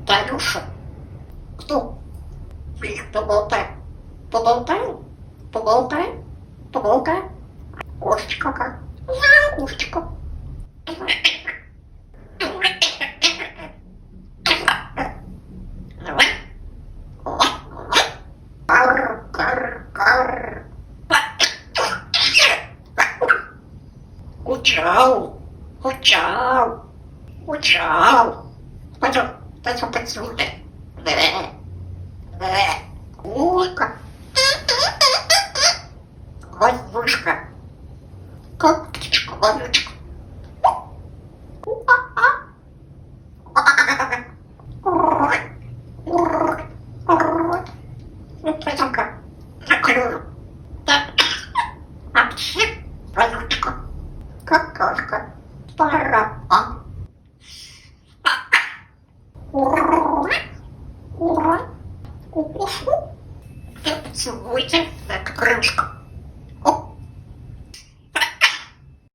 Танюша, кто? Поболтай. Поболтай? Поболтай? Поболтай? Кошечка как? Кошечка. Кучау, кучау, кучау. Пойдем подсюда. Курка. Воздушка. Как птичка, вонючка. Пойдем-ка, закрою. А все, вонючка. Какашка. Пора. Ура! Ура! Укушу. Поцелуйте эту крышку.